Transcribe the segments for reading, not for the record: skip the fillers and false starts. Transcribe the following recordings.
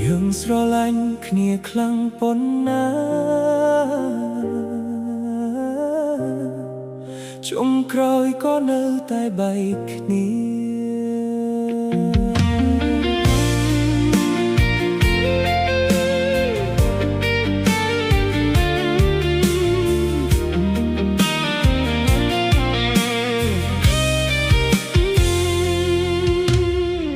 យើងស្រឡាញ់គ្នាខ្លាំងប៉ុណ្ណាចុងក្រោយក៏នៅតែបែកគ្នា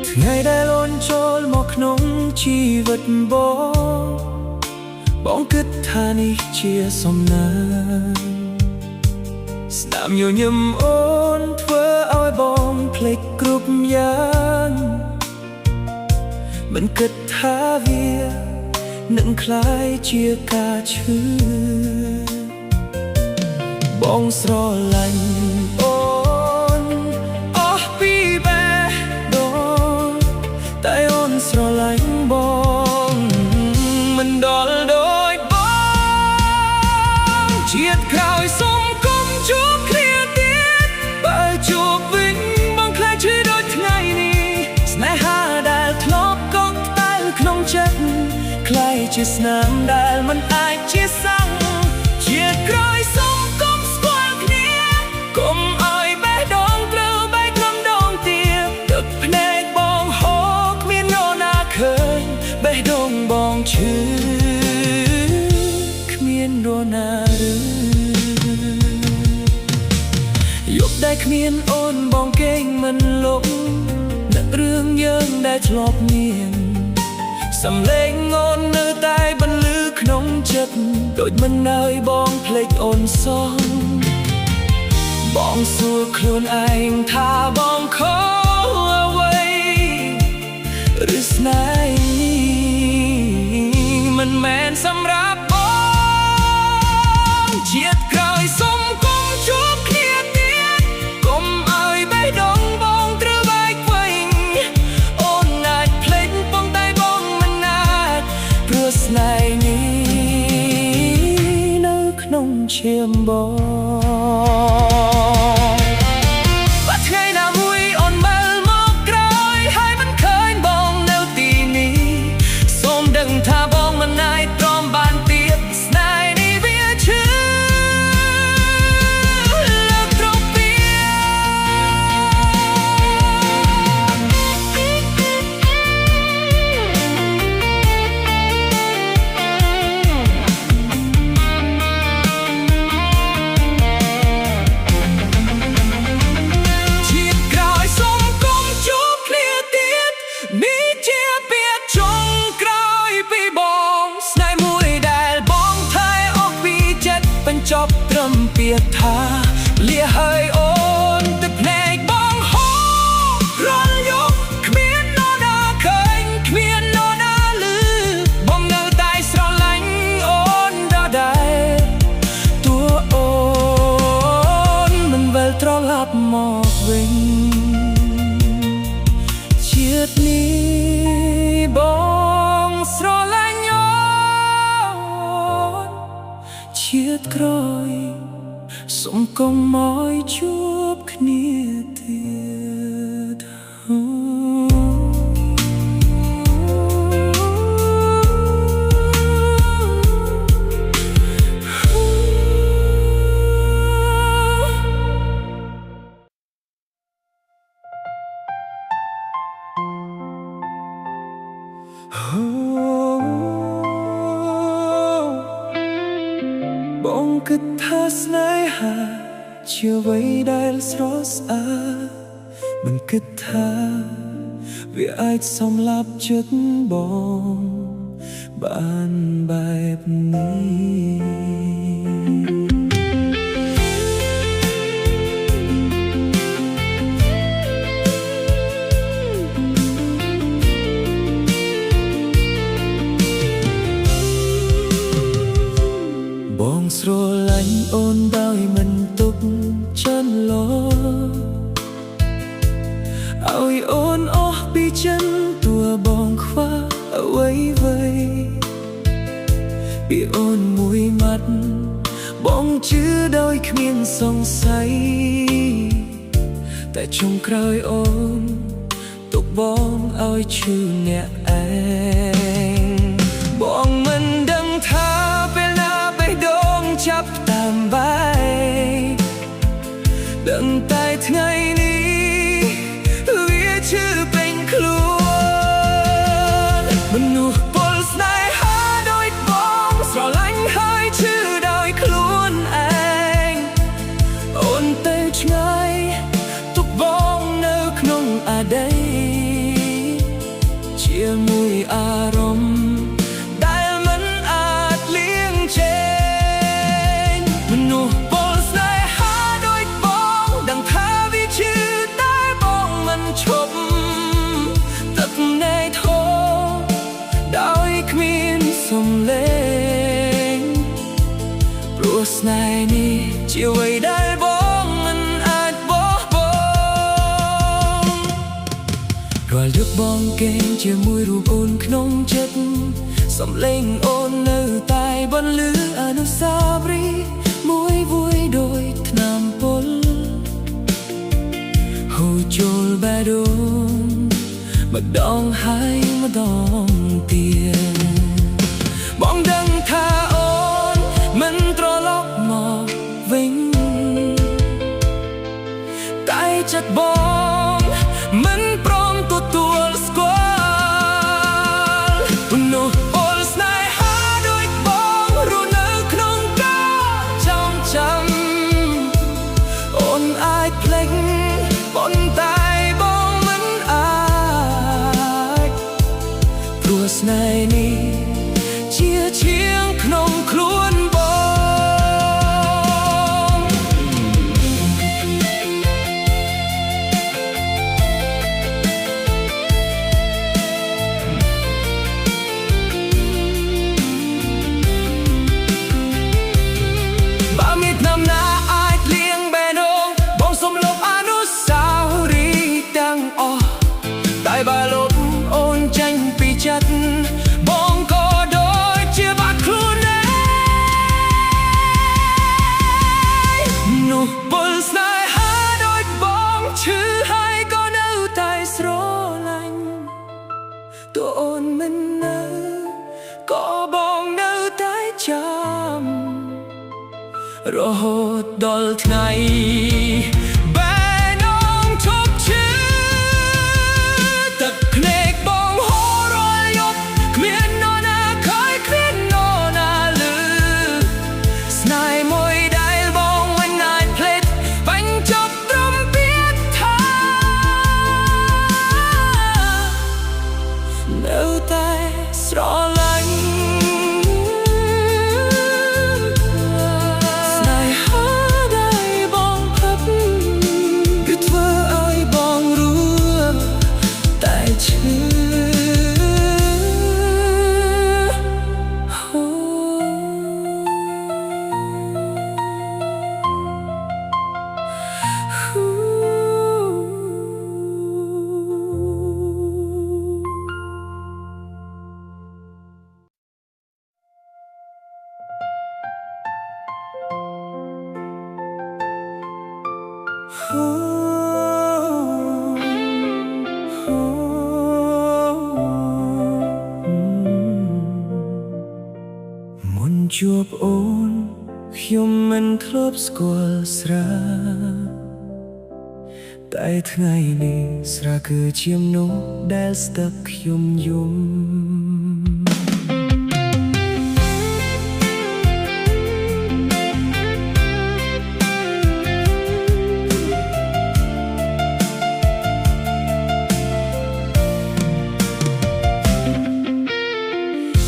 ថ្ងៃដែលអូនចូលមកក្នុងជីវិតបងគិតថានេះជាសំណាងស្នាមញញឹមអូនធ្វើឲ្យបងភ្លេចគ្រប់យ៉ាងមិនគិតថាវានឹងคล้ายជាការឈឺបងស្រឡាញ់អូនអស់ពីបេះដូងតែអូនស្រឡាញ់បងមិនដល់ដូចបងជាតិក្រោយសុំគុំជួបគ្នាទៀតបើជួបវិញបងខ្លាចឈឺដូចថ្ងៃនេះស្នេហាដែលធ្លាប់កក់តែក្នុងចិត្តខ្លាយជាស្នាមដែលមិនអាចជាសាំងជាតិក្រោយសុំគុំស្គាល់គ្នាកុំឲ្យបេះដូងត្រូវបែកក្រុមដងទៀតទឹកភ្នែកបងហូរគ្មាននរណាឃើញបេះដូងបងឈឺគ្មាននរណាឬយប់ដែលគ្មានអូនបងគេងមិនលងនឹករឿងយើងដែលធ្លាប់មានសំឡេងអូននៅតែបន្លឺក្នុងចិត្តដូចមិនឲ្យបងភ្លេចអូនសោះបងសួរខ្លួនឯងថាបងខុសអ្វីឬស្នេហ៍នេះមិនមែនសម្រាប់បងជាតិក្រោយសុំគុំជួបគ្នាទៀតកុំឲ្យបេះដូងបងត្រូវបែកវិញអូនអាចភ្លេចប៉ុន្តែបងមិនអាចព្រោះស្នេហ៍នេះនៅក្នុងឈាមបងបើថ្ងៃណាមួយអូនមើលមកក្រោយហើយមិនឃើញបងនៅទីនេះសូមដឹងថាបងមិនអាចទ្រាំបានទៀតស្នេហ៍នេះវាឈឺលើកត្រពីជាតិក្រោយសុំគុំជួបគ្នាទៀតនេះជាពាក្យចុងក្រោយពីបងស្នេហ៍មួយដែលបងថែអស់ពីចិត្តបញ្ចប់ត្រឹមពាក្យថាលាហើយអូនទឹកភ្នែកបងហូររាល់យប់គ្មាននរណាឃើញគ្មាននរណាឮបងនៅតែស្រឡាញ់អូនដដែលតួអូនមិនវិលត្រឡប់មកវិញជាតិនេះបងស្រឡាញ់អូនជាតិក្រោយសុំកុំមកជួបគ្នាទៀតបងគិតថាស្នេហាជាអ្វីដែលស្រស់ស្អាតមិនគិតថាវាអាចសម្លាប់ចិត្តបងបានបែបនេះបងស្រឡាញ់អូនដោយមិនទុកចិនឡោឲ្យអូនអស់ពីចិនតួបងខ្វះអ្វីពីអូនមួយម៉ាត់បងជឿដោយគ្មានសង្ស័យតែចុងក្រោយអូនទ ទុកបងឲ្យឈឺអ្នកឯងបងមិនដឹងថាពេលណាបេះដូងចាប់តាមបាយដឹងតែថ្ងៃនេះវាឈឺពេញខ្លួនមនុស្សពលស្នេហាដូចបងស្រឡាញ់ហើយឈឺដោយខ្លួនឯងអូនទៅឆ្ងាយទុកបងនៅក្នុងអតីតជាមួយអារម្មណ៍ដែលមិនអាចលៀងជែងមនុស្សពលស្នេហាដូចបងដឹងថាវាឈឺតែបងមិនឈប់ទឹកណែធោដោយគ្មានសំឡេងព្រោះស្នេហ៍នេះជាអ្វីដែលបងមិនអាចបោះបង់រាល់យប់បងគេងជាមួយរូបអូនក្នុងចិត្តសំឡេងអូននៅតែបន្លឺអនុស្សាវរីយ៍មួយវួយដោយថ្នាំពុលហូរចូលបេះដូងម្ដងហើយម្ដងទៀតបងដឹងថាអូនមិនត្រឡប់មកវិញតែចិត្តបងមិនព្រមទទួលស្គាល់មនុស្សពលស្នេហាដូចបងរស់នៅក្នុងការចងចាំអូនអាចភ្លេចប៉ុន្តែបងមិនអាចព្រោះស្នេហ៍នេះជាឈៀងក្នុងខ្លួនបងបើមានឆ្នាំណាអាចលៀងបេះដូងបងសូមលុបអនុស្សាវរីយ៍ទាំងអស់តែបើលុបអូនចេញពីចិត្តបងក៏ដូចជាបាត់ខ្លួនឯងនោះពលស្នេហាដូចបងឈឺហើយក៏នៅតែស្រឡាញ់ទោះអូនមិននៅក៏បងនៅតែចាំរហូតដល់ថ្ងៃបេះដូងឈប់ឈឺទឹកភ្នែកបងហូររាល់យប់គ្មាននរណាឃើញគ្មាននរណាឮស្នេហ៍មួយដែលបងមិនអាចភ្លេចបញ្ចប់ត្រឹមពាក្យថានៅតែស្រឡាញ់ស្នេហាដែលបងផឹកគឺធ្វើឲ្យបងรู้តែឈឺមុនជួបអូនខ្ញុំមិនធ្លាប់ស្គាល់ស្រាតែថ្ងៃនេះស្រាគឺជាមនុស្សដែលស្ទឹកខ្ញុំយំ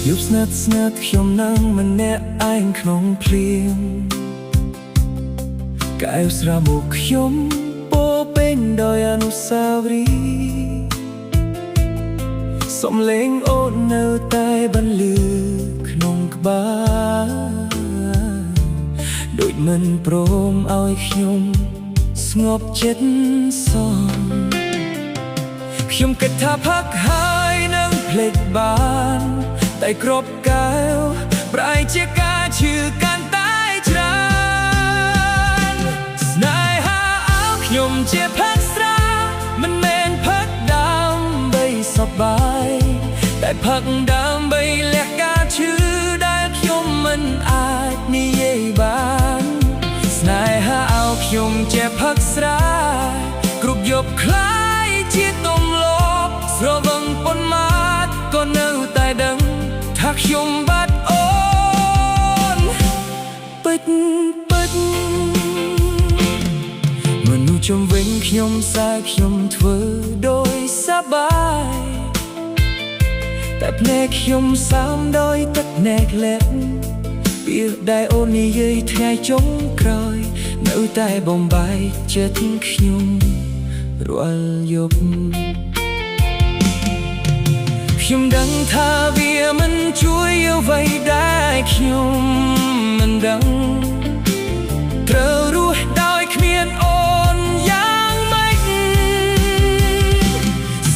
យប់ស្និទ្ធស្នាត់ខ្ញុំនឹងម្នាក់ឯងក្នុងភ្លៀងកែវស្រាមុខខ្ញុំពោពេញដោយអនុស្សាវរីយ៍សំឡេងអូននៅតែបន្លឺក្នុងក្បាលដូចមិនព្រមឲ្យខ្ញុំស្ងប់ចិត្តសោះខ្ញុំគិតថាផឹកហើយនឹងភ្លេចបានតែគ្រប់កែវប្រែជាការឈឺកាន់តែច្រើនស្នេហាអោខ្ញុំជាផឹកស្រាមិនមែនផឹកដើម ផឹកដើម្បីលះការឈឺដែលខ្ញុំមិនអាចនិយាយបានស្នេហាអោខ្ញុំជាផឹកស្រាគ្រប់យប់คล้ายជាទំលប់ស្រវឹងប៉ុន្មានក៏នៅតែដឹងថាខ្ញុំបាត់អូនពិតមនុស្សជំវិញខ្ញុំសើខ្ញុំធ្វើដោយសប្បាយតែភ្នែកខ្ញុំសើមដោយទឹកភ្នែកលែកពាក្យដែលអូននិយាយថ្ងៃចុងក្រោយនៅតែបំបែកចិត្តខ្ញុំរាល់យប់ខ្ញុំដឹងថាវាមិនជួយអ្វីដែលខ្ញុំមិនដឹងត្រូវរស់ដោយគ្មានអូនយ៉ាងម៉េច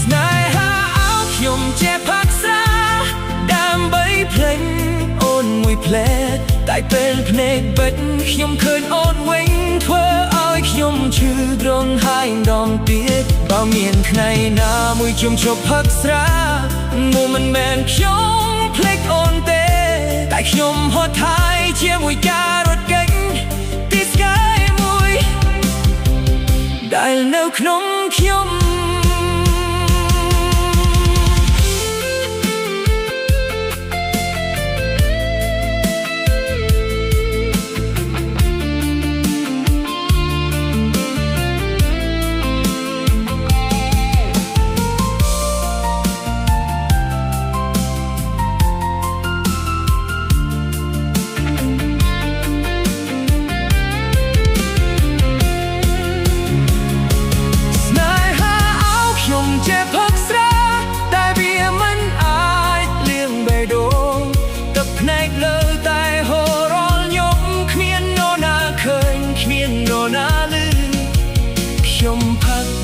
ស្នេហាអោខ្ញុំជាផឹកស្រាដើម្បីភ្លេចអូនមួយផ្លែតែពេលភ្នែកបិទខ្ញុំឃើញអូនវិញធ្វើឲ្យខ្ញុំឈឺទ្រង់ហើយដងទៀតបើមានថ្ងៃណាមួយជុំជប់ផឹកស្រានោះមិនមែនខ្ញុំភ្លេចអូនទេតែខ្ញុំហត់ហាយជាមួយការរត់គេចទីស្កាយមួយដែលនៅក្នុងខ្ញុំ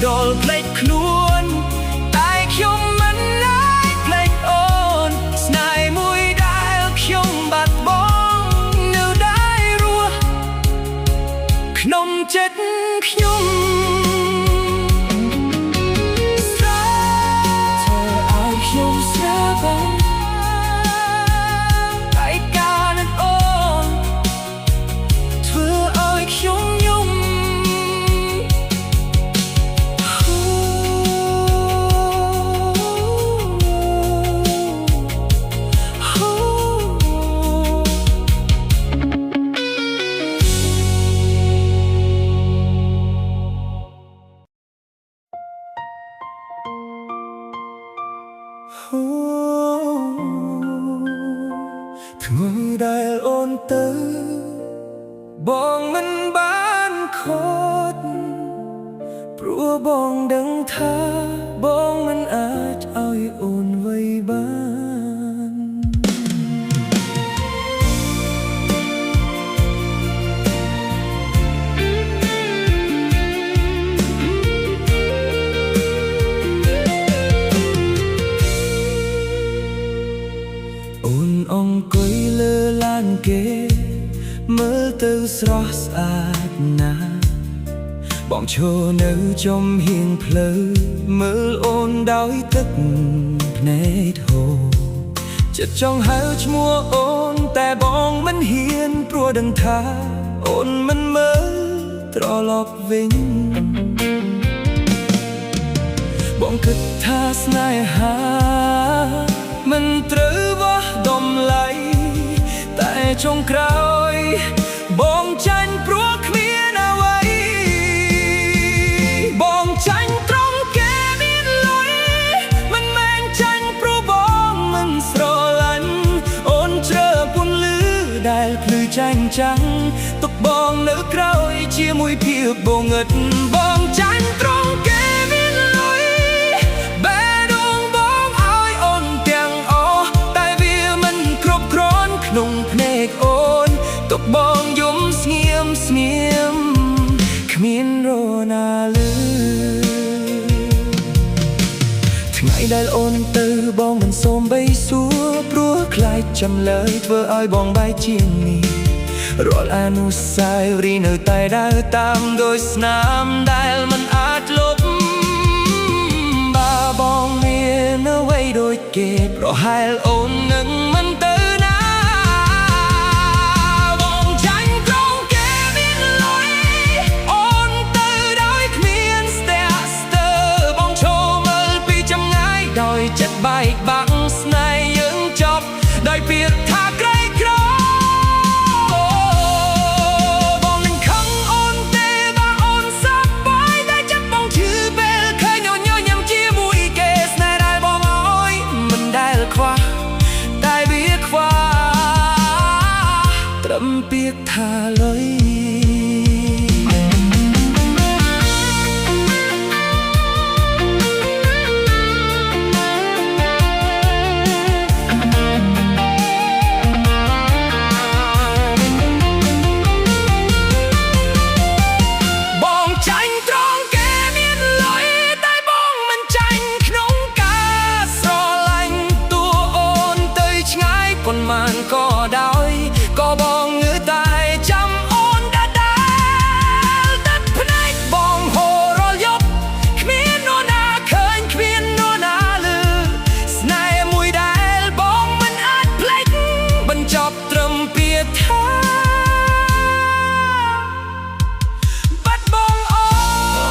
ដល់ភ្លេចខ្លួនតែខ្ញុំមិនអាចភ្លេចអូនស្នេហ៍មួយដែលខ្ញុំបាត់បង់នៅដែររស់ក្នុងចិត្តខ្ញុំស្រែធ្វើឲ្យខ្ញុំស្រែបានតែការនឹងអូនធ្វើឲ្យខ្ញុំថ្ងៃដែលអូនទៅបងមិនបានខត់ព្រោះបងដឹងថាបងមិនអាចឲ្យអូនໄວបានអូនអង្គុយលើឡានគេមើលទៅស្រស់ស្អាតណាស់បងឈរនៅចំហៀងផ្លូវមើលអូនដោយទឹកភ្នែកហូរចិត្តចង់ហៅឈ្មោះអូនតែបងមិនហ៊ានព្រោះដឹងថាអូនមិនមើលត្រឡប់វិញបងគិតថាស្នេហាមិនត្រូវវាស់តម្លៃតែចុងក្រោយបងចាញ់ព្រោះគ្មានអ្វីបងចាញ់ត្រង់គេមានលុយមិនមែនចាញ់ព្រោះបងមិនស្រឡាញ់អូនជ្រើពន្លឺដែលភ្លឺចាញ់ចាំងទុកបងនៅក្រោយជាមួយភាពបងងឹតបងចាញ់ត្រង់គេក្នុងភ្នែកអូនទុកបងយំស្ងៀមគ្មានរណាលឺថ្ងៃដែលអូនទៅបងមិនសូមបីសួរព្រោះខ្លាចចាំលើយធ្វើឲ្យបងបែកជាងនេះរាល់អនុស្សាវរីយ៍នៅតែដើរតាមដោយស្នាមដែលមិនអាចលុបបើបងមានអ្វីដូចគេប្រ ហែលអូននឹងមិនទៅណាបងចាញ់ក្រុងគេមានលុយអូនទៅដោយគ្មានស្ទះស្ទើរបងឈរមើលពីចម្ងាយដោយចិត្តបែកបាក់ស្នេហ៍យើងចប់ដោយពាក្យថាក្រីក្របងនឹងខឹងអូនទេបើអូនសប្បាយតែចិត្តបងឈឺពេលឃើញអូនញញឹមជាមួយគេស្នេហ៍ដែលបងអើយមិនដែលខ្វះតែវាខ្វះត្រឹមពាក្យថាលុយក៏ដោយក៏បងងើតែចាំអូនដដែលតែភ្នែកបងហូររាល់យប់គ្មាននរណាឃើញគ្មាននរណាលឺស្នេហ៍មួយដែលបងមិនអាចភ្លេចបញ្ចប់ត្រឹមពាក្យថាបាត់បងអូ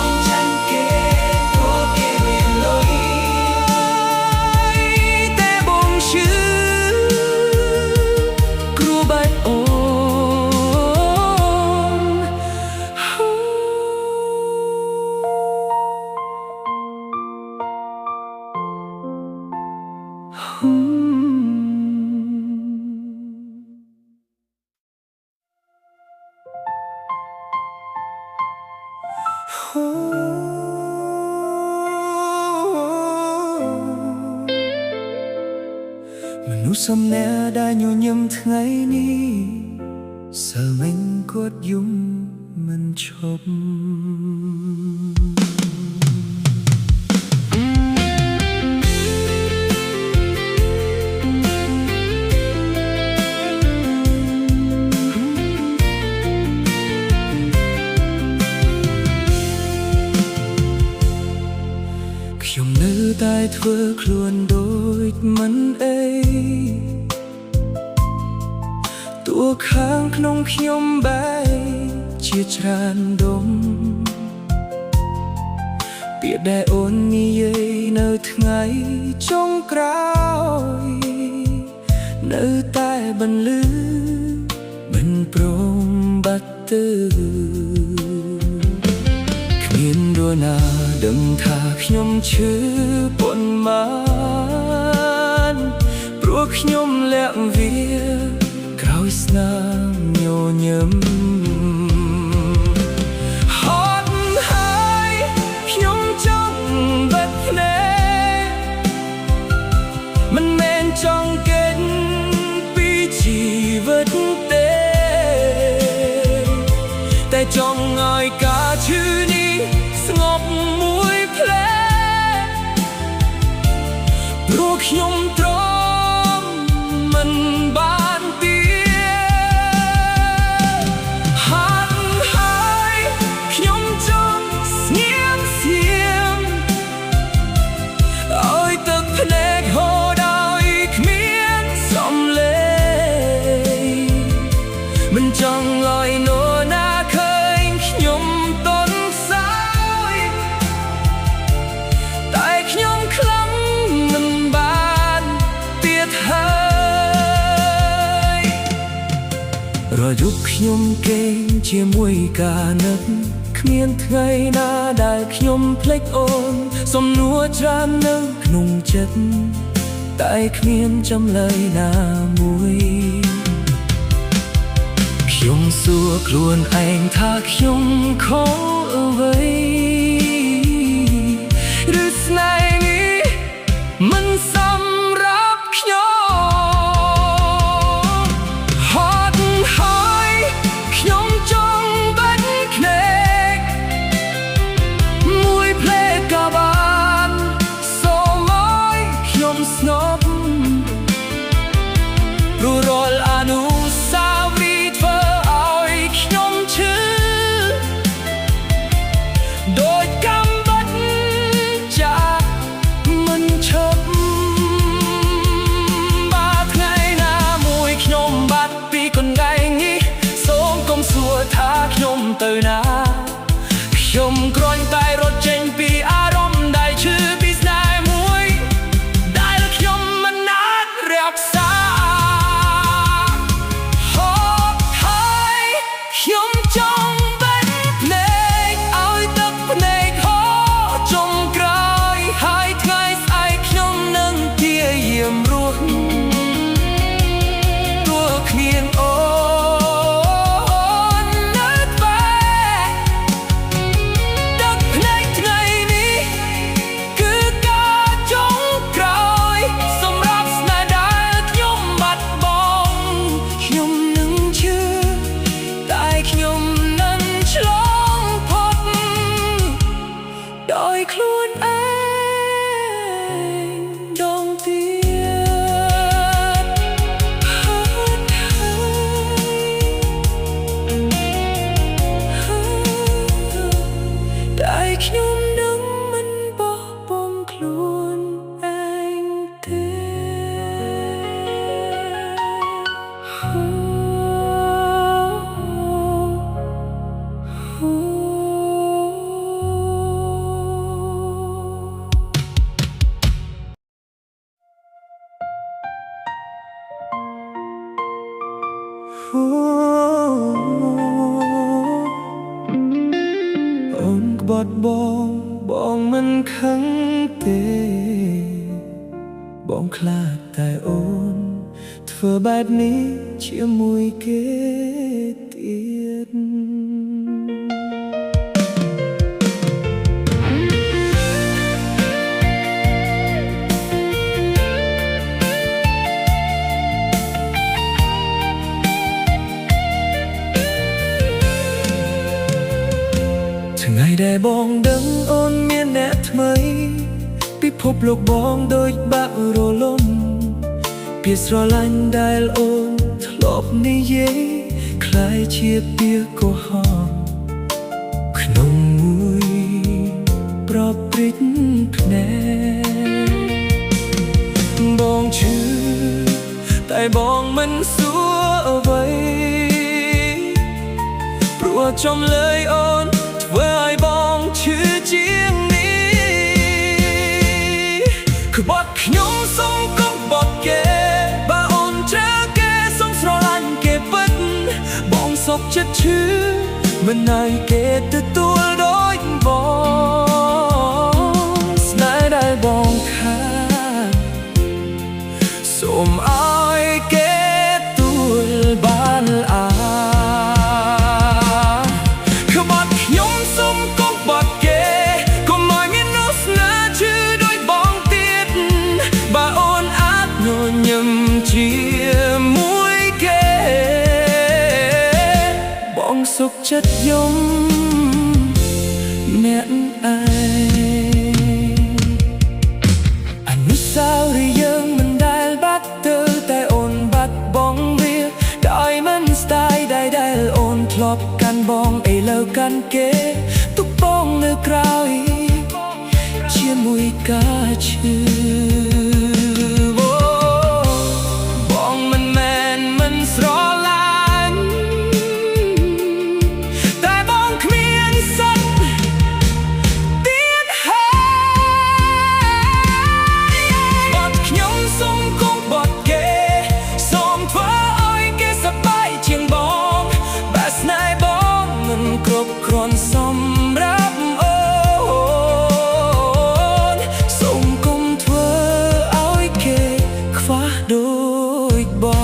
នចាញ់គេព្រោះគេមានលុយតែបងឈឺមនុស្សសំណាដែលញញឹមថ្ងៃនេះសើមិញគាត់យំមិនឈប់ខ្ញុំនៅតែធ្វើខ្លួនដូចមិនអីតួខាងក្នុងខ្ញុំបែកជាច្រើនដុំពាក្យដែលអូននិយាយនៅថ្ងៃចុងក្រោយនៅតែបន្លឺមិនព្រមបាត់ទៅគ្មាននរណាដឹងថាខ្ញុំឈឺប៉ុន្មានព្រោះខ្ញុំលាក់វាក្រោយស្នាមញញឹមហត់ហើយខ្ញុំចង់បិទភ្នែកមិនមែនចង់គេចពីជីវិតទេតែចង់ឲ្យការឈឺនេះស្ងប់មួយភ្លែព្រោះខ្ញុំទ្រាំមិនបានហាត់ហើយខ្ញុំចង់ស្ងៀមស្ងៀមឲ្យទឹកភ្នែកហូរដោយគ្មានសំឡេងមិនចង់ឲ្យនរណាឃើញខ្ញុំទន់ខ្សោយតែខ្ញុំខ្លាំងមិនបានទៀតហើយរាល់យប់ខ្ញុំគេងជាមួយការនឹកគ្មានថ្ងៃណាដែលខ្ញុំភ្លេចអូនសំណួរច្រើននៅក្នុងចិត្តតែគ្មានចម្លើយណាមួយខ្ញុំសួរខ្លួនឯងថាខ្ញុំខុសអ្វីឬស្នេហ៍នេះមិនសម្រាប់ខ្ញុំហត់ហើយខ្ញុំចង់បិទភ្នែកមួយភ្លេចក៏បានសូមឲ្យខ្ញុំស្ងប់ព្រោះរាល់អនុស្សាវរីយ៍ធ្វើឲ្យខ្ញុំឈឺដូចកំបិតចាក់មិនឈប់ ទៅណាខ្ញុំគ្រាន់តែរត់ចេញពីអារម្មណ៍ដែលឈឺពីស្នេហ៍មួយដែលខ្ញុំមិនអាចរក្សាហូបហើយខ្ញុំចង់បិទភ្នែកឲ្យទឹកភ្នែកហូរចុងក្រោយហើយថ្ងៃស្អែកខ្ញុំនឹងព្យាយាមរស់ตัวគ្មានអូននៅក្បែរទឹកភ្នែកថ្ងៃនេះគឺការចុងក្រោយសម្រាប់ស្នេហ៍ដែលខ្ញុំបាត់បង់ខ្ញុំនឹងឈឺតែខ្ញុំនឹងឆ្លងផុតដោយខ្លួនឯងដងទៀតតែខ្ញុំនឹងមិនបោះបង់ខ្លួនឯងទេអូនក្បត់បងមិនខឹងទេបងខ្លាចតែអូនធ្វើបែបនេះជាមួយគេទៀតថ្ងៃដែលបងដឹងអូនមានអ្នកថ្មីពិភពលោកបងដូចបាក់រលំពាក្យស្រឡាញ់ដែលអូនធ្លាប់និយាយคล้ายជាពាក្យកុហកក្នុងមួយប្រព្រឹត្តភ្នែកបងឈឺតែបងមិនសួរអ្វីព្រោះចំលើយអូនធ្វើឲ្យបងឈឺជាងនេះក្បត់ខ្ញុំសុំកុំបត់គេបើអូនត្រូវគេសុំស្រឡាញ់គេពិតបងសុខចិត្តឈឺមិនឲ្យគេទទួលដូចបងស្នេហ៍ដែលបងខាតសូមឲ្យគេទួលបានអាជាមួយគេបងសុខចិត្តយំអ្នកឯងអនុស្សាវរីយ៍យើងមិនដែលបាត់ទៅតែអូនបាត់បង់វាដោយមិនស្ដាយដែលអូនធ្លាប់កាន់បងឥឡូវកាន់គេទុកបងនៅក្រោយជាមួយការឈឺស្រឡាញ់តែបងគ្មានសិទ្ធទៀតហើយបត់ខ្ញុំសុំកុំបត់គេសូមធ្វើឲ្យគេសប្បាយជាងបងបើស្នេហ៍បងមិនគ្រប់គ្រាន់សម្រាប់អូនសូមកុំធ្វើឲ្យគេខ្វះដូចបង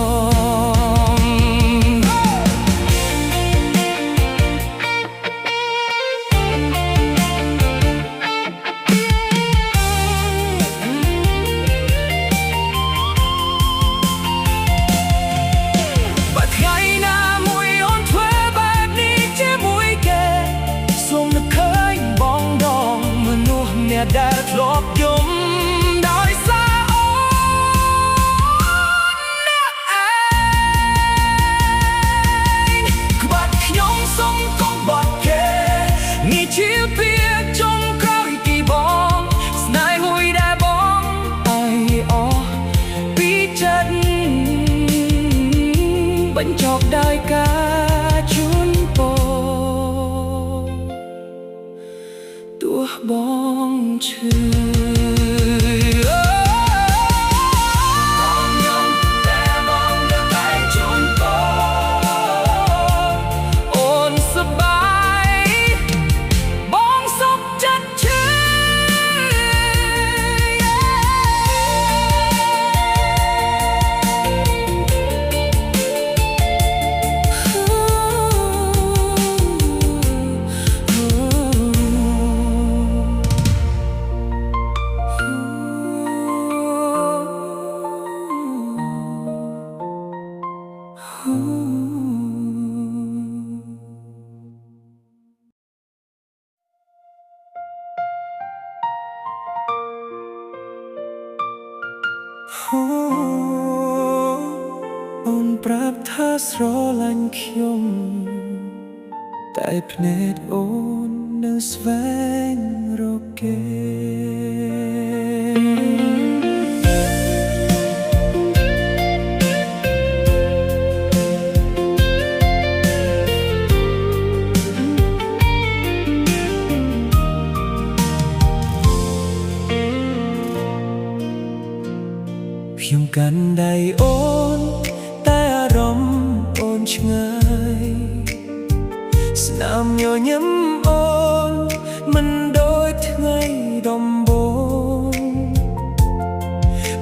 អូនប្រាប់ថាស្រឡាញ់ខ្ញុំតែភ្នែកអូននៅស្វែងរកគេខ្ញុំកាន់ដៃអូនតែអារម្មណ៍អូនឆ្ងាយស្នាមញញឹមអូនមិនដូចថ្ងៃដំបូង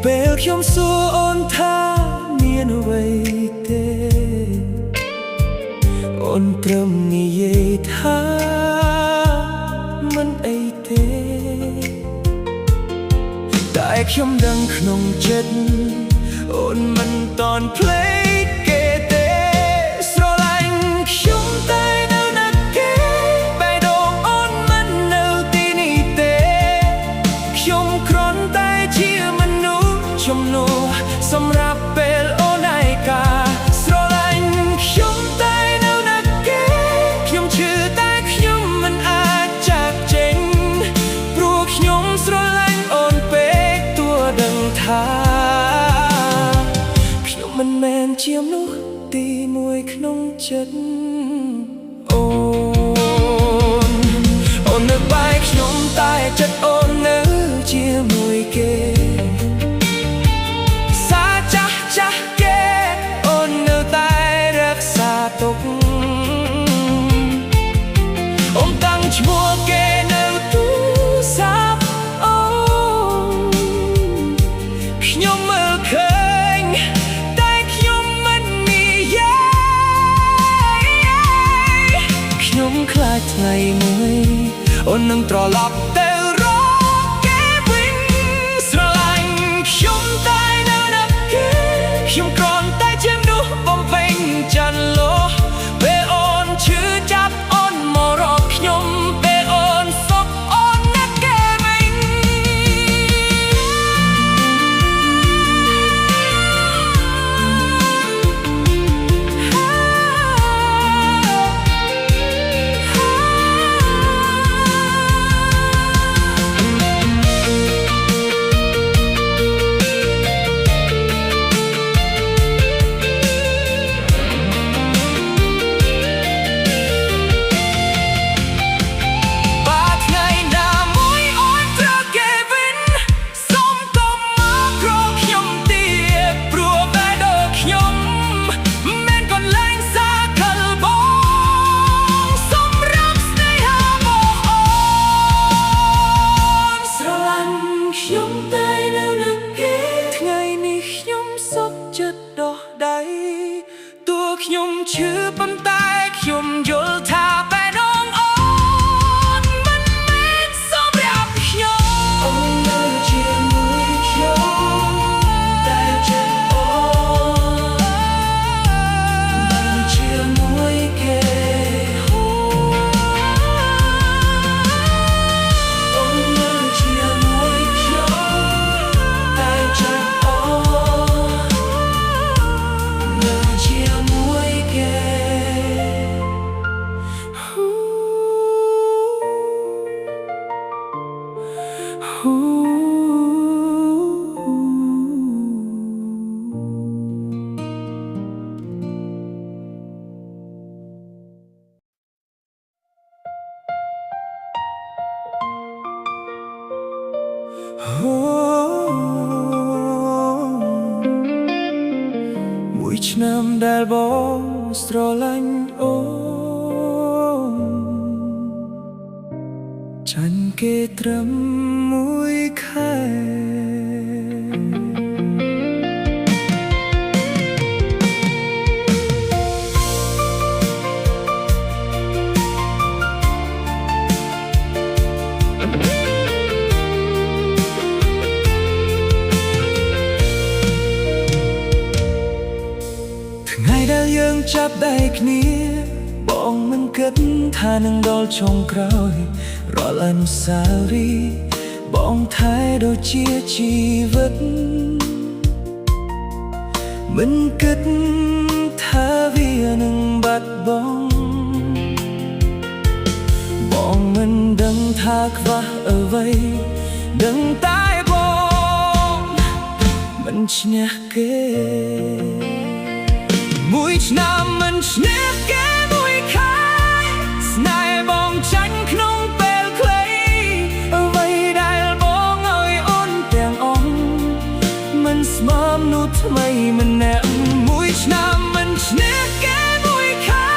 ពេលខ្ញុំសួរអូនថាមានអ្វីទេអូនព្រមនិយាយថាមិនអីទេតែខ្ញុំដឹងក្នុងចិត្តអូនមិនតន់ភ្លេចគេទេស្រឡាញ់ខ្ញុំតែនៅណាគេបេះដូងអូនមិននៅទីនេះទេខ្ញុំគ្រាន់តែជាមនុស្សជំនួសសម្រាប់ពេលអូនឯកាស្រឡាញ់ខ្ញុំតែនៅណាគេខ្ញុំឈឺតែខ្ញុំមិនអាចចាកចេញព្រោះខ្ញុំស្រឡាញ់អូនពេកទួដឹងថាមិនមែនជាមនុស្សទីមួយក្នុងចិត្តអូននៅបែកខ្ញុំតែចិត្តអូននៅជាមួយគេសាចាស់ចាស់គេអូននៅតែរក្សាទុកអូនតាំងឈ្មោះគេនៅទូរស័ព្ទអូនខ្ញុំមើលឃើញខ្ញុំខ្លាចថ្ងៃមួយអូននឹងត្រឡប់ទៅរកគេវិញស្រឡាញ់ខ្ញុំតែនៅណាគេខ្ញុំគ្រាន់តែជាមនុស្សបំពេញចន្លោះពេលអូនឈឺចាប់អូនមករកខ្ញុំពេលអូនសុខអូនណាគេវិញខ្ញុំឈឺប៉ុន្តែខ្ញុំយល់ថាបេះដូងអូនមិនមែនសម្រាប់ខ្ញុំអូននៅជាមួយខ្ញុំតែចិត្តអូនមិនជាមួយគេអូននៅជាមួយខ្ញុំតែចិត្តអូននៅជាមួយមួយឆ្នាំដែលបងស្រឡាញ់អូនចាញ់គេត្រឹមមួយខែថ្ងៃដែលយើងចាប់ដៃគ្នាបងមិនគិតថានឹងដល់ចុងក្រោយរាល់អនុស្សាវរីយ៍បងថែដូចជាជីវិត មិនគិតថាវានឹងបាត់បង់បងមិនដឹងថាខ្វះអ្វីដឹងតែបងមិនឈ្នះគេមួយឆ្នាំមិនឈ្នះគេមួយខែស្នេហ៍បងចាញ់ក្នុងពេលខ្លីអ្វីដែលបងឲ្យអូនទាំងអស់មិនស្មើមនុស្សថ្មីម្នាក់មួយឆ្នាំមិនឈ្នះគេមួយខែ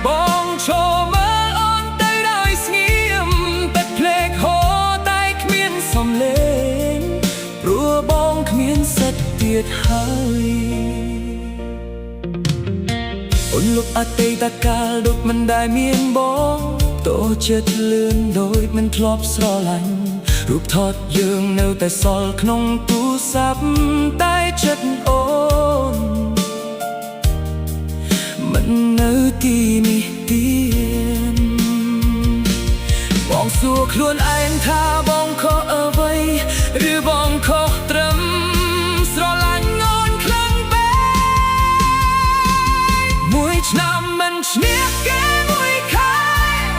បងឈរមើលអូនទៅដោយស្ងៀមតែភ្លេចហូរតែគ្មានសំឡេងព្រោះបងគ្មានសិទ្ធិទៀតហើយអូនលុបអតីតកាលដូចមិនដែលមានបងតូចចិត្តលឿនដូចមិនធ្លាប់ស្រឡាញ់រូបថតយើងនៅតែសល់ក្នុងទូរស័ព្ទតែចិត្តអូនមិននៅទីនេះទៀតបងសួរខ្លួនឯងថាបងខុសអ្វីឬបងខុសត្រឹមស្រឡាញ់អូនខ្លាំងពេកមួយឆ្នាំមិនឈ្នះគេមួយខែ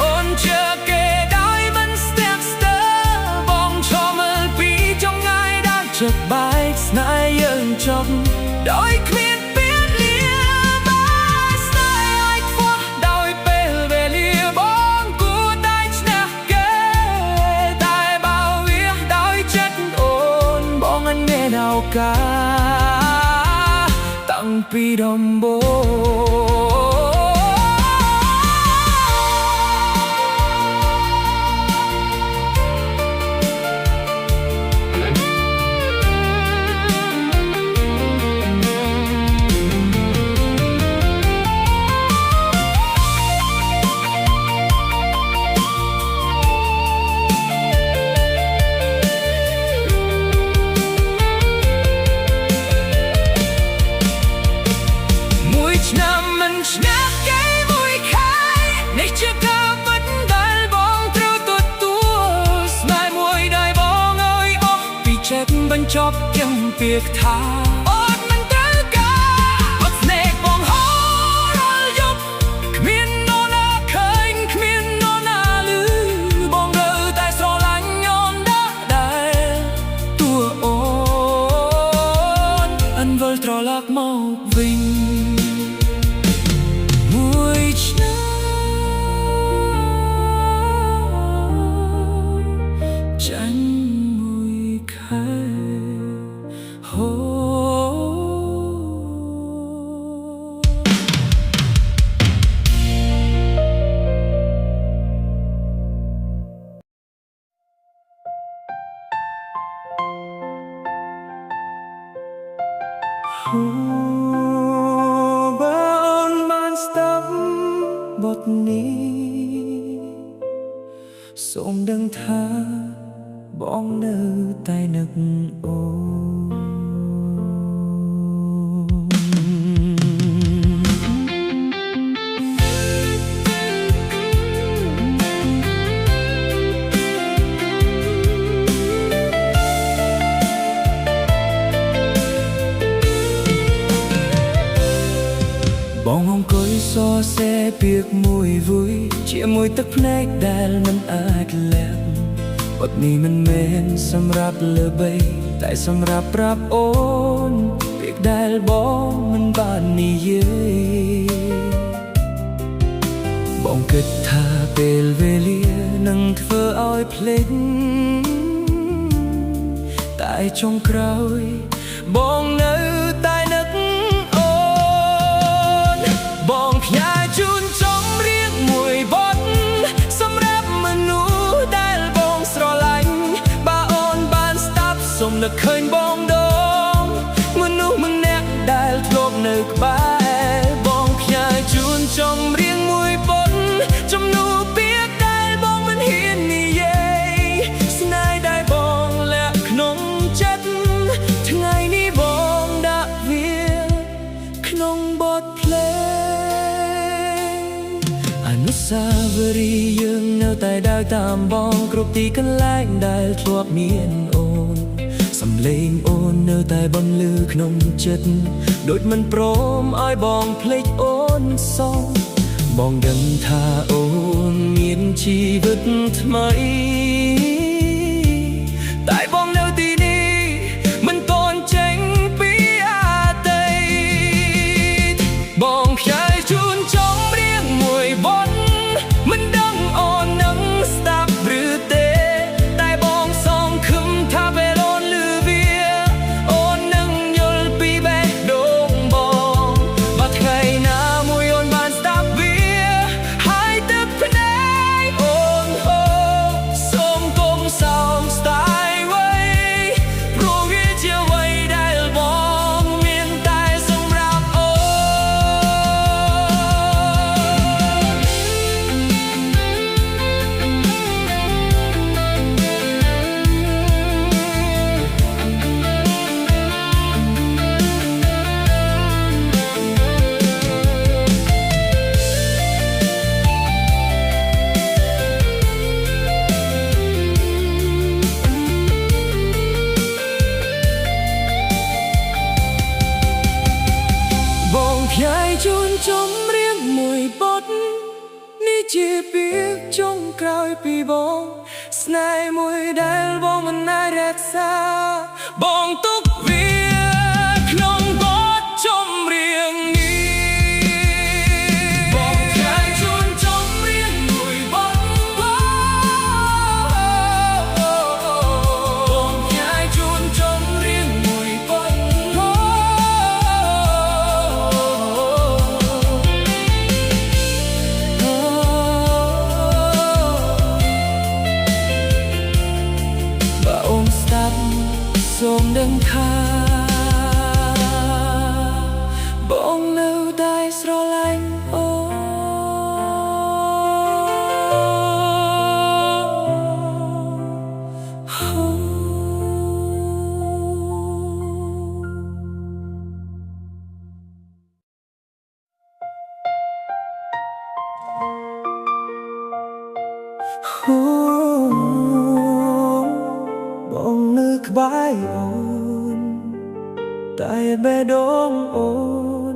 អូនជឿគេដោយមិនស្ទះស្ទើរបងឈរមើលពីចង្ងាយដល់ជិតបែកស្នេហ៍យើងចប់ដោយគ្មានពេលលាបាយស្នេហ៍ឲ្យខ្វះដោយពេលវេលាបងគួរតែឈ្នះគេតែបើវាដោយចិត្តអូនបងអត់មានឱកាសតាំងពីដំបូងឆ្នាំមិនឈ្នះគេមួយខែនេះជាការពិតដែលបងត្រូវទទួលស្នេហ៍មួយដែលបងឲ្យអស់ពីចិត្តបញ្ចប់ទាំងពាក្យថាអូនមិនត្រូវការអត់ស្នេហ៍បងហូររាល់យប់គ្មាននរណាឃើញគ្មាននរណាឮបងត្រូវតែស្រឡាញ់អូនដែរតួអូនអន់វិលត្រឡប់មកវិញចាញ់មួយខែហូបើអូនបានស្ដាប់បទនេះសូមដឹងថាបងនៅតែនឹកអូនបងអង្គុយសរសេរពាក្យមួយវួយជាមួយទឹកភ្នែកដែលមិនអាចលាក់បទនេះមិនមែនសម្រាប់លើបីតែសម្រាប់ប្រាប់អូនពាក្យដែលបងមិនបាននិយាយបងគិតថាពេលវេលានឹងធ្វើឲ្យភ្លេចតែចុងក្រោយបងនៅតែនឹកអូនបងផ្ញើជូនចំរៀងមួយបទសម្រាប់មនុស្សដែលបងស្រឡាញ់បើអូនបានស្ដាប់សូមនឹកឃើញបងដងមនុស្សម្នាក់ដែលធ្លាប់នៅក្បែរបងផ្ញើជូនចំរៀងមួយបទចំនួនពាក្យដែលបងមិនហ៊ាននិយាយស្នេហ៍ដែលបងលាក់ក្នុងចិត្តថ្ងៃនេះបងដាក់វាក្នុងបទភ្លេងអនុស្សាវរីយ៍យើងនៅតែដើរតាមបងគ្រប់ទីកន្លែងដែលធ្លាប់មានអូនសំ លេងអូននៅតែបន្លឺក្នុងចិត្តដូចមិនព្រមឲ្យបងភ្លេចអូនសោះបងដឹងថាអូនមានជីវិតថ្មីតែបងនៅទីនេះមិនតន់ចេញពីអតីតបងខ្យាយជូនចំរៀងមួយបទមិនដឹងអូននឹងស្ដាប់ឬទេតែបងសង្ឃឹមថាពេលអូនឮវាអូននឹងយល់ពីបេះដូងបងបើថ្ងៃណាមួយអូនបានស្ដាប់វាហើយទឹកភ្នែកអូនហូរសូមកុំសោកស្ដាយអ្វីព្រោះវាជាអ្វីដែលបងមានតែសម្រាប់អូនបងខ្យាយជូនចំរៀងមួយបទនេះជាពាក្យចុងក្រោយពីបងស្នេហ៍មួយដែលបងមិនអាចរក្សាបងទុកវាក្នុងបទចំរៀងនេះបងខ្យាយជូនចំរៀងមួយបទបងខ្យាយជូនចំរៀងមួយបទបើអូនស្ដាប់សូមដឹងថាបងនៅតែស្រឡាញ់អូបងនៅក្បែរអូនតែបេះដូងអូន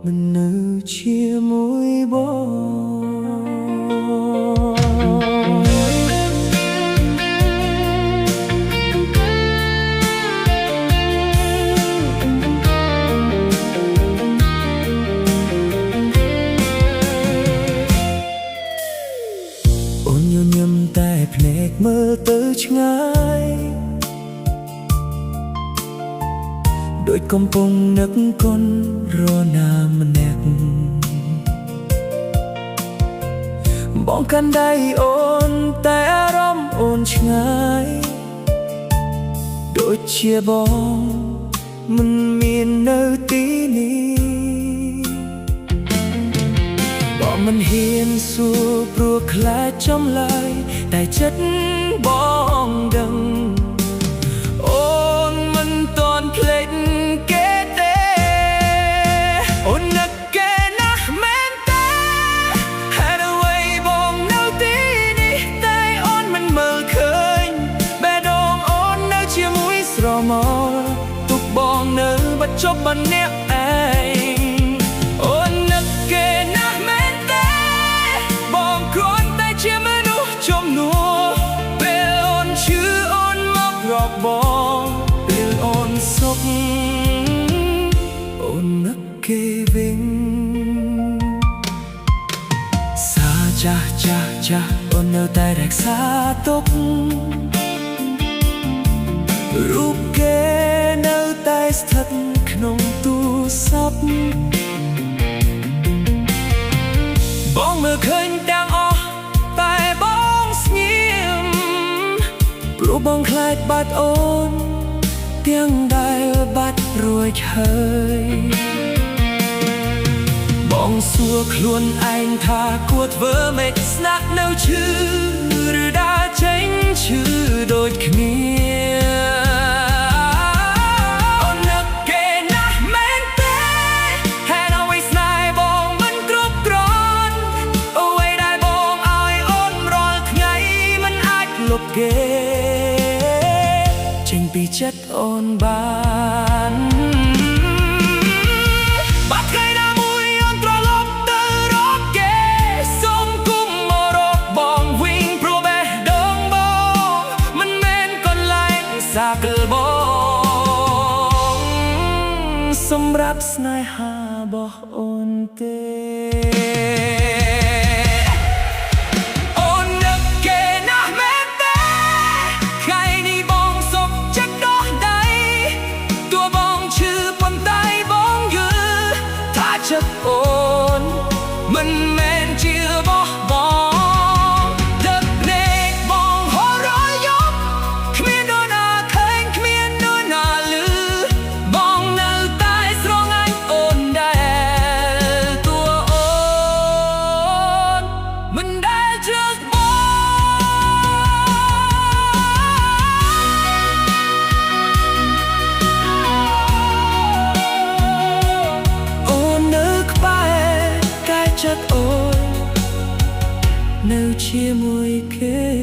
មិននៅជាមួយបងអូនញញឹមតែភ្នែកមើលទៅឆ្ងាយដូចកំពុងនឹកគុណរណាម្នាក់បងកាន់ដៃអូនតែអារម្មណ៍អូនឆ្ងាយដូចជាបងមិនមាននៅទីនេះបងមិនហ៊ានសួរព្រោះខ្លាចចំឡើយតែចិត្តបងដឹងអូនមិនតន់ភ្លេចគេទេអូននឹកគេណាស់មែនទេហេតុអ្វីបងនៅទីនេះតែអូនមិនមើលឃើញបេះដូងអូននៅជាមួយស្រមោលទុកបងនៅបាត់ជប់ម្នាក់ឯងអូននឹកគេណាស់មែនទេបងគ្រាន់តែជាមនុស្សជំនួសពេលអូនឈឺអូនមករកបងពេលអូនសុខអូននឹកគេវិញសាចាស់ចាស់ចាស់អូននៅតែរក្សាទុករូបគេនៅតែស្ថិតក្នុងទូរស័ព្ទបងមើលឃើញទាំងអស់តែបងស្ងៀមព្រោះបងខ្លាចបាត់អូនទាំងដែលបាត់រួចហើយបងសួរខ្លួនឯងថាគួរធ្វើម៉េចស្នាក់នៅឈឺឬដើរចេញឈឺដូចគ្នាអូននឹកគេណាស់មែនទេហេតុអ្វីស្នេហ៍បងមិនគ្រប់គ្រាន់អ្វីដែលបងឲ្យអូនរាល់ថ្ងៃមិនអាចលុបគេចេញ ពីចិត្តអូនបានបាត់ថ្ងៃណាមួយអូនត្រឡប់ទៅរកគេសូមគុំមករកបងវិញព្រោះបេះដូងបងមិនមែនកន្លែងសាកលបងសម្រាប់ស្នេហារបស់អូនទេចិត្តអូនមិនមែនជារបស់បងដឹកភ្នែកបងហូររាល់យប់គ្មាននរណាឃើញគ្មាននរណាឮបងនៅតែស្រងាញ់អូនដែលតួអូនមិនដែលជ្រើសបងចិត្តអូននៅជាមួយគេ